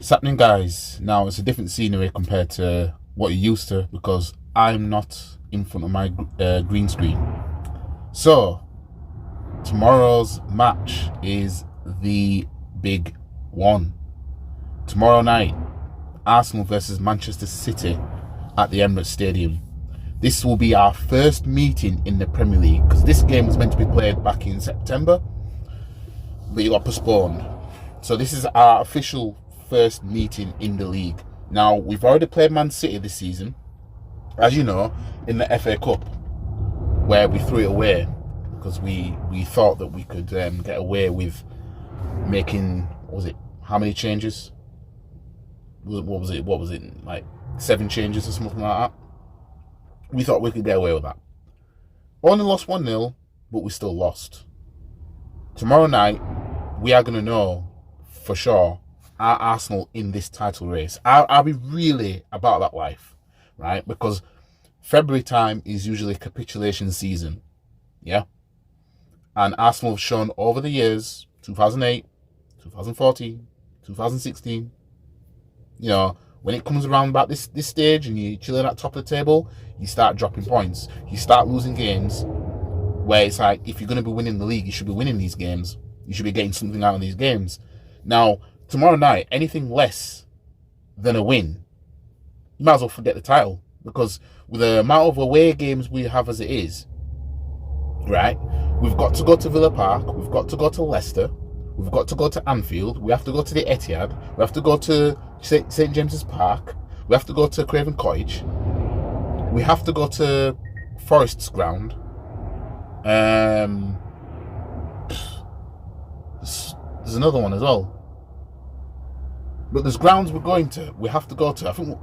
What's happening, guys? Now it's a different scenery compared to what you're used to because I'm not in front of my green screen. So tomorrow's match is the big one. Tomorrow night, Arsenal versus Manchester City at the Emirates Stadium. This will be our first meeting in the Premier League because this game was meant to be played back in September, but it got postponed. So this is our official first meeting in the league. Now, we've already played Man City this season, as you know, in the FA Cup, where we threw it away because we thought that we could get away with making, how many changes? What was it, like 7 changes or something like that? We thought we could get away with that. Only lost 1-0, but we still lost. Tomorrow night, we are going to know for sure are Arsenal in this title race. Are we really about that life, right? Because February time is usually capitulation season, yeah? And Arsenal have shown over the years, 2008, 2014, 2016, you know, when it comes around about this stage and you're chilling at top of the table, you start dropping points. You start losing games where it's like, if you're going to be winning the league, you should be winning these games. You should be getting something out of these games. Now, tomorrow night, anything less than a win, you might as well forget the title. Because with the amount of away games we have as it is, right, we've got to go to Villa Park, we've got to go to Leicester, we've got to go to Anfield, we have to go to the Etihad, we have to go to St James's Park, we have to go to Craven Cottage, we have to go to Forest's ground. There's another one as well. But there's grounds we have to go to.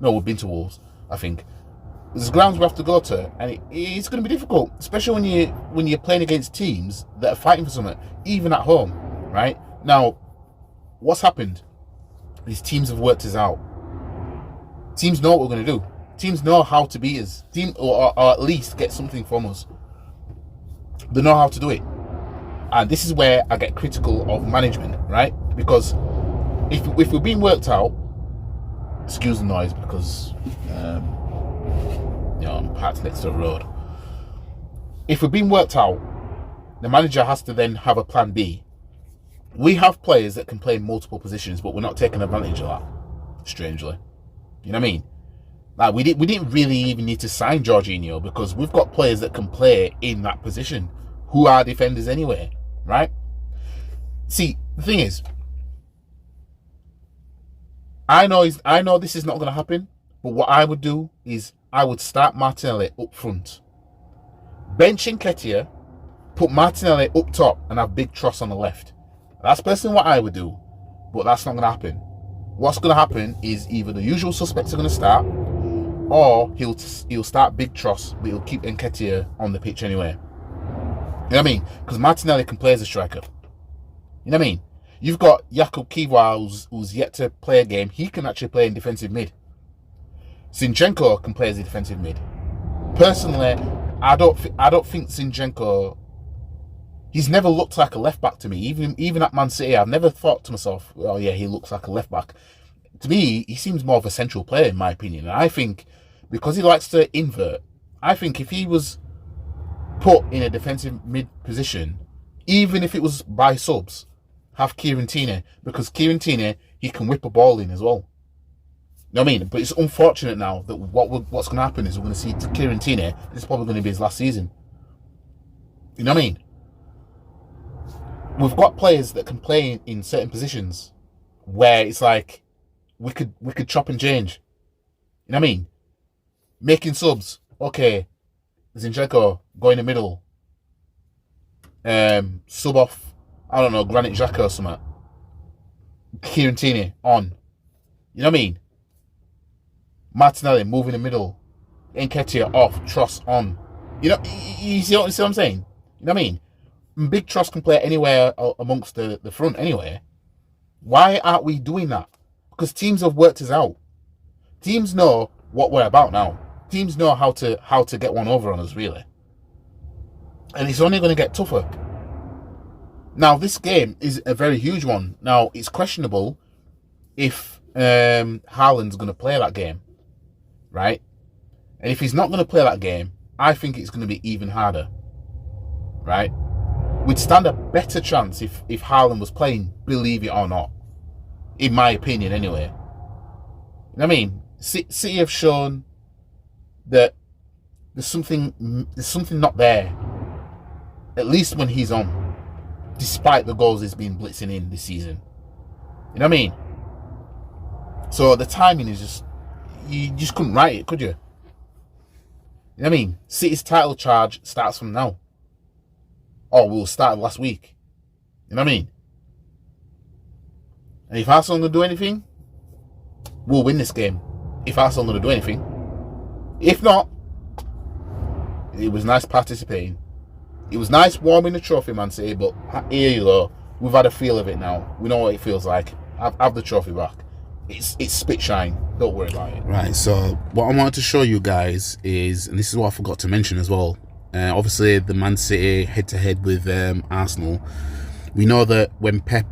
We've been to Wolves, I think. There's grounds we have to go to, and it's going to be difficult, especially when you're playing against teams that are fighting for something, even at home, right? Now, what's happened? These teams have worked us out. Teams know what we're going to do. Teams know how to beat us. Or at least get something from us. They know how to do it. And this is where I get critical of management, right? Because if we're being worked out, excuse the noise because I'm parked next to a road. If we're being worked out, the manager has to then have a plan B. We have players that can play in multiple positions, but we're not taking advantage of that, strangely. You know what I mean? Like we didn't really even need to sign Jorginho because we've got players that can play in that position who are defenders anyway, right? See, the thing is, I know this is not going to happen, but what I would do is I would start Martinelli up front, bench Nketiah, put Martinelli up top, and have Big Tross on the left. That's personally what I would do, but that's not going to happen. What's going to happen is either the usual suspects are going to start, or he'll start Big Tross, but he'll keep Nketiah on the pitch anyway. You know what I mean? Because Martinelli can play as a striker. You know what I mean? You've got Jakub Kiwior who's yet to play a game. He can actually play in defensive mid. Zinchenko can play as a defensive mid. Personally, I don't think Zinchenko. He's never looked like a left back to me. Even at Man City, I've never thought to myself, "Oh yeah, he looks like a left back." To me, he seems more of a central player, in my opinion. And I think because he likes to invert, I think if he was put in a defensive mid position, even if it was by subs, have Kieran Tierney, because Kieran Tierney, he can whip a ball in as well. You know what I mean? But it's unfortunate now that what's going to happen is we're going to see Kieran Tierney, this is probably going to be his last season. You know what I mean? We've got players that can play in certain positions where it's like we could chop and change. You know what I mean? Making subs. Okay, Zinchenko, go in the middle. Sub off, I don't know, Granit Xhaka or something. Kieran Tierney on. You know what I mean? Martinelli, move in the middle. Nketiah off, Tross on. You know, you see what I'm saying? You know what I mean? Big Tross can play anywhere amongst the front anyway. Why aren't we doing that? Because teams have worked us out. Teams know what we're about now. Teams know how to get one over on us, really. And it's only going to get tougher. Now, this game is a very huge one. Now, it's questionable if Haaland's going to play that game, right? And if he's not going to play that game, I think it's going to be even harder, right? We'd stand a better chance if Haaland was playing, believe it or not, in my opinion anyway. You know what I mean? City have shown that there's something not there, at least when he's on, despite the goals he's been blitzing in this season. You know what I mean? So the timing is just, you just couldn't write it, could you? You know what I mean? City's title charge starts from now. Or will start last week. You know what I mean? And if Arsenal going to do anything, we'll win this game. If Arsenal going to do anything. If not, it was nice participating. It was nice warming the trophy, Man City, but here you go. We've had a feel of it now. We know what it feels like. Have the trophy back. It's spit shine. Don't worry about it. Right, so what I wanted to show you guys is, and this is what I forgot to mention as well, obviously the Man City head-to-head with Arsenal. We know that when Pep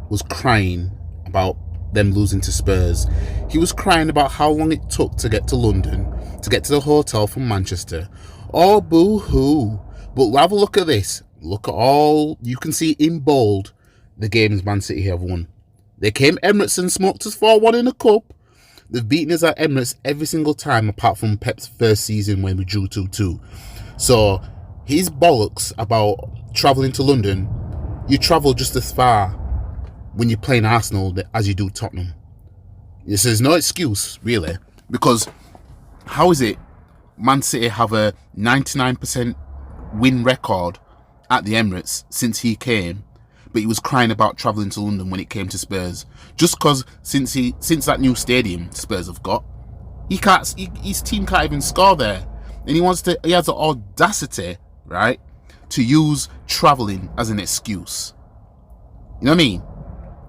was crying about them losing to Spurs, he was crying about how long it took to get to London, to get to the hotel from Manchester. Oh, boo-hoo. But have a look at this. Look at all you can see in bold the games Man City have won. They came Emirates and smoked us 4-1 in the cup. They've beaten us at Emirates every single time apart from Pep's first season when we drew 2-2. So his bollocks about travelling to London, you travel just as far when you're playing Arsenal as you do Tottenham. This is no excuse, really, because how is it Man City have a 99% win record at the Emirates since he came, but he was crying about travelling to London when it came to Spurs? Just because since that new stadium Spurs have got, his team can't even score there, and he has the audacity, right, to use travelling as an excuse. You know what I mean?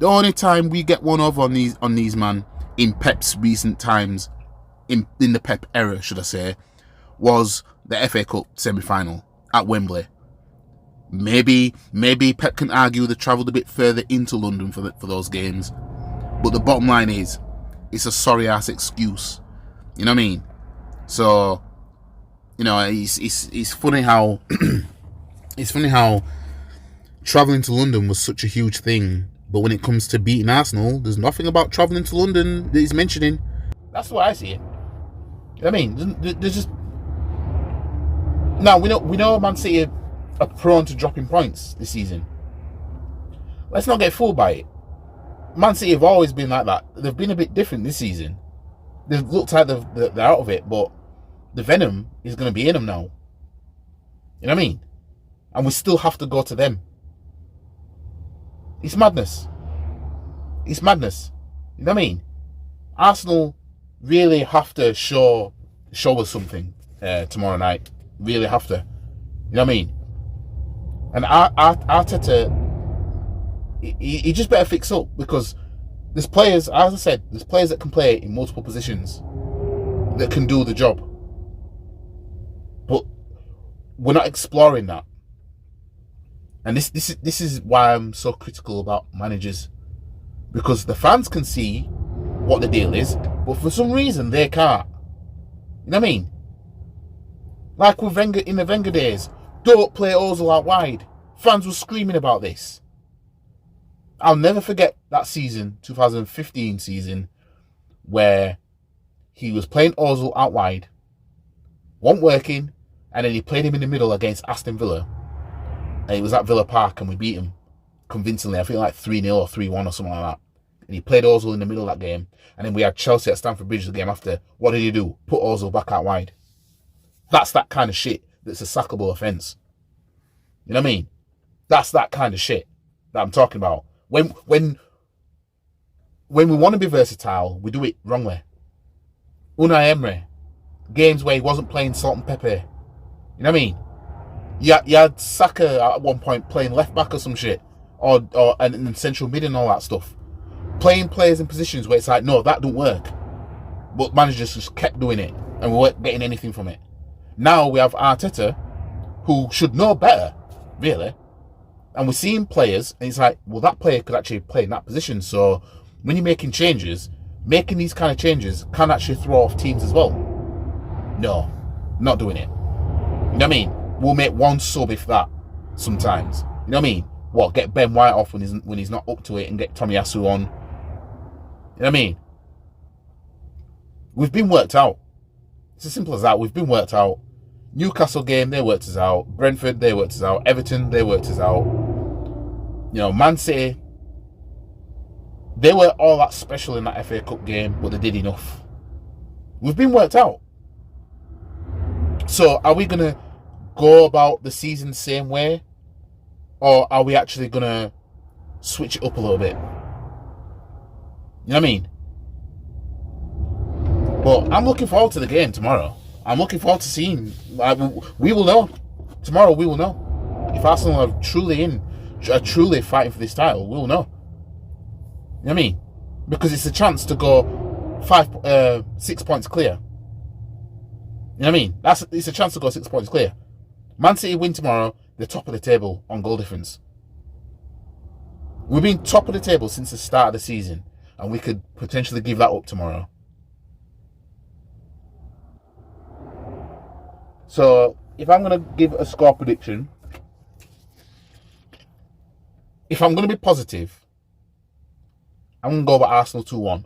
The only time we get one over on these man in Pep's recent times, in the Pep era, should I say, was the FA Cup semi-final at Wembley. Maybe Pep can argue they travelled a bit further into London for those games, but the bottom line is, it's a sorry ass excuse. You know what I mean? So, you know, it's funny how it's funny how travelling to London was such a huge thing, but when it comes to beating Arsenal, there's nothing about travelling to London that he's mentioning. That's the way I see it. You know what I mean? There's just, now we know Man City are prone to dropping points this season. Let's not get fooled by it. Man City have always been like that. They've been a bit different this season. They've looked like they're out of it, but the venom is going to be in them now. You know what I mean? And we still have to go to them. It's madness. It's madness. You know what I mean? Arsenal really have to show us something tomorrow night. Really have to. You know what I mean? And Arteta, he just better fix up, because there's players, as I said, there's players that can play in multiple positions that can do the job. But we're not exploring that. And this is why I'm so critical about managers, because the fans can see what the deal is, but for some reason they can't. You know what I mean? Like with Wenger, in the Wenger days, don't play Ozil out wide. Fans were screaming about this. I'll never forget that season, 2015 season, where he was playing Ozil out wide, wasn't working, and then he played him in the middle against Aston Villa. And it was at Villa Park, and we beat him convincingly. I think like 3-0 or 3-1 or something like that. And he played Ozil in the middle of that game. And then we had Chelsea at Stamford Bridge the game after. What did he do? Put Ozil back out wide. That's that kind of shit that's a sackable offence. You know what I mean? That's that kind of shit that I'm talking about. When we want to be versatile, we do it wrongly. Unai Emery, games where he wasn't playing salt and pepper. You know what I mean? You had Saka at one point playing left back or some shit, and central mid and all that stuff. Playing players in positions where it's like, no, that don't work. But managers just kept doing it, and we weren't getting anything from it. Now we have Arteta, who should know better, really. And we're seeing players, and it's like, well, that player could actually play in that position, so when you're making changes, making these kind of changes can actually throw off teams as well. No, not doing it. You know what I mean? We'll make one sub if that sometimes. You know what I mean? What, get Ben White off when he's not up to it and get Tomiyasu on. You know what I mean? We've been worked out. It's as simple as that. We've been worked out. Newcastle game, they worked us out. Brentford, they worked us out. Everton, they worked us out. You know, Man City, they were all that special in that FA Cup game, but they did enough. We've been worked out. So, are we going to go about the season the same way? Or are we actually going to switch it up a little bit? You know what I mean? But I'm looking forward to the game tomorrow. I'm looking forward to seeing. We will know. Tomorrow we will know. If Arsenal are truly fighting for this title, we will know. You know what I mean? Because it's a chance to go 6 points clear. You know what I mean? It's a chance to go 6 points clear. Man City win tomorrow, they're top of the table on goal difference. We've been top of the table since the start of the season, and we could potentially give that up tomorrow. So, if I'm going to give a score prediction, if I'm going to be positive, I'm going to go with Arsenal 2-1.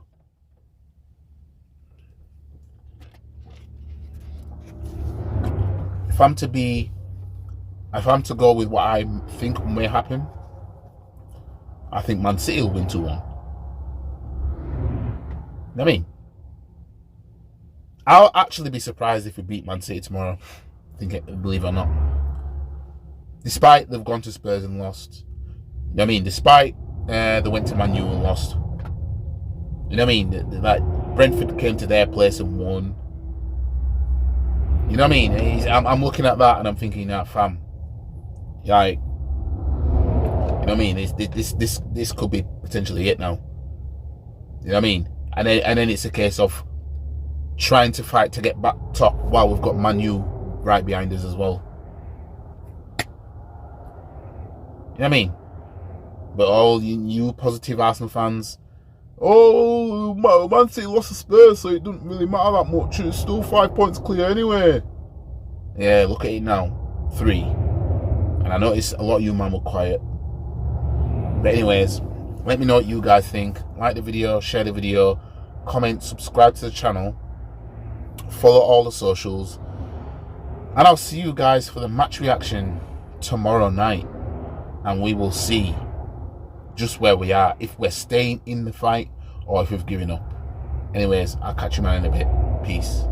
If I'm to go with what I think may happen, I think Man City will win 2-1. You know what I mean? I'll actually be surprised if we beat Man City tomorrow. Believe it or not. Despite they've gone to Spurs and lost. You know what I mean? Despite they went to Man U and lost. You know what I mean? Like Brentford came to their place and won. You know what I mean? I'm looking at that and I'm thinking, fam, like, you know what I mean? This could be potentially it now. You know what I mean? And then it's a case of trying to fight to get back top while we've got Man U right behind us as well. You know what I mean? But all you positive Arsenal fans, oh, Man City lost to Spurs, so it doesn't really matter that much. It's still 5 points clear anyway. Yeah, look at it now. 3. And I noticed a lot of you man were quiet. But anyways, let me know what you guys think. Like the video, share the video, comment, subscribe to the channel, follow all the socials. And I'll see you guys for the match reaction tomorrow night. And we will see just where we are, if we're staying in the fight or if we've given up. Anyways, I'll catch you man in a bit. Peace.